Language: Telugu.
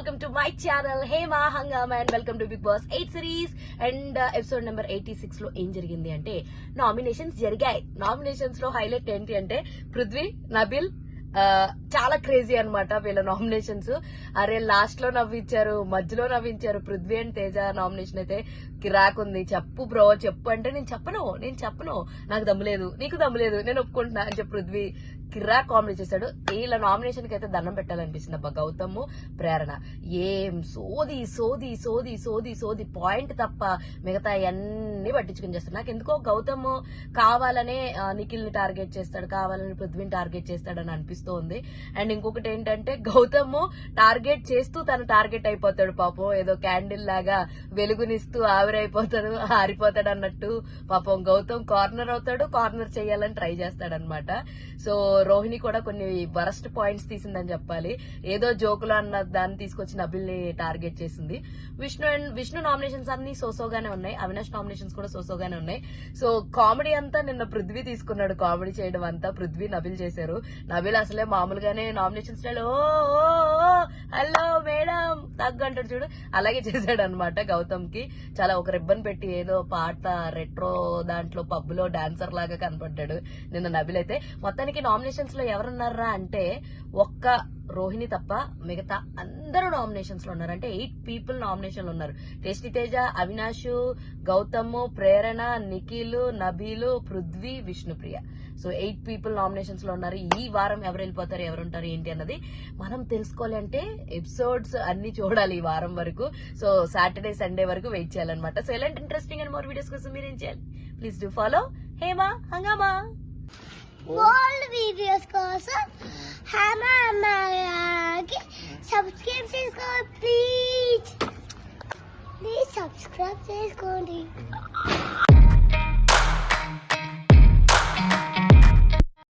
welcome to my channel Hema Hangama and welcome to Big Boss 8 series and episode number 86 లో ఏం జరిగింది అంటే నామినేషన్స్ జరిగాయి. నామినేషన్స్ లో హైలైట్ ఏంటి అంటే పృథ్వీ, నబిల్ చాలా క్రేజీ అన్నమాట వీళ్ళ నామినేషన్స్. అరే లాస్ట్ లో నవ్వించారు, మధ్యలో నవ్వించారు. పృథ్వీ అండ్ తేజ నామినేషన్ అయితే కిరాక్ ఉంది. చెప్పు బ్రో చెప్పు అంటే నేను చెప్పను నాకు దమ్ములేదు, నీకు దమ్ములేదు, నేను ఒప్పుకుంటున్నా అని చెప్పి పృథ్వీ కిరాక్ కామెడీ చేశాడు. వీళ్ళ నామినేషన్ కి అయితే దండం పెట్టాలనిపిస్తుంది అబ్బా. గౌతమ్, ప్రేరణ ఏం సోది సోది సోది సోది సోది పాయింట్ తప్ప మిగతా అన్ని పట్టించుకుని చేస్తాడు. నాకు ఎందుకో గౌతమ్ కావాలనే నిఖిల్ ని టార్గెట్ చేస్తాడు, కావాలని పృథ్వీని టార్గెట్ చేస్తాడని అనిపిస్తోంది. అండ్ ఇంకొకటి ఏంటంటే గౌతమ్ టార్గెట్ చేస్తూ తను టార్గెట్ అయిపోతాడు. పాపం ఏదో క్యాండిల్ లాగా వెలుగునిస్తూ ఆవిరైపోతాడు, ఆరిపోతాడు అన్నట్టు. పాపం గౌతమ్ కార్నర్ అవుతాడు, కార్నర్ చేయాలని ట్రై చేస్తాడనమాట. సో రోహిణి కూడా కొన్ని వరస్ట్ పాయింట్స్ తీసిందని చెప్పాలి. ఏదో జోకులు అన్న దాన్ని తీసుకొచ్చి నబిల్ ని టార్గెట్ చేసింది. విష్ణు నామినేషన్స్ అన్ని సోసోగానే ఉన్నాయి, అవినాష్ నామినేషన్స్ కూడా సోసోగానే ఉన్నాయి. సో కామెడీ అంతా నిన్న పృథ్వీ తీసుకున్నాడు. కామెడీ చేయడం అంతా పృథ్వీ, నబిల్ చేశారు. నబిల్ అసలే మామూలుగానే నామినేషన్ స్టైల్ ఓ హలో మేడం తగ్గంటాడు చూడు, అలాగే చేశాడు అనమాట. గౌతమ్ కి చాలా ఒక రిబ్బన్ పెట్టి ఏదో పాట రెట్రో దాంట్లో పబ్ లో డాన్సర్ లాగా కనపడ్డాడు నిన్న నబిల్ అయితే. మొత్తానికి నామినేషన్స్ లో ఎవరున్నారా అంటే ఒక్క రోహిణి తప్ప మిగతా అందరూ నామినేషన్స్ లో ఉన్నారు. అంటే 8 పీపుల్ నామినేషన్ లో ఉన్నారు. Tasty Teja, Avinash, Gautam, Prerana, Nikhil, Nabeel, Prithvi, Vishnupriya. So 8 people nominations లో ఉన్నారు. ఈ వారం ఎవరు వెళ్ళిపోతారు, ఎవరుంటారు ఏంటి అన్నది మనం తెలుసుకోవాలి అంటే ఎపిసోడ్స్ అన్ని చూడాలి ఈ వారం వరకు. సో సాటర్డే సండే వరకు వెయిట్ చేయాలన్నమాట. సో ఎలాంటి ఇంట్రెస్టింగ్ అండ్ మోర్ వీడియోస్ కోసం మీరు ఏం చేయాలి, ప్లీజ్ డూ ఫాలో హేమా హంగామా. all videos కోసం హేమా హంగామాకి సబ్స్క్రైబ్ చేసుకోండి ప్లీజ్ సబ్స్క్రైబ్ చేసుకోండి.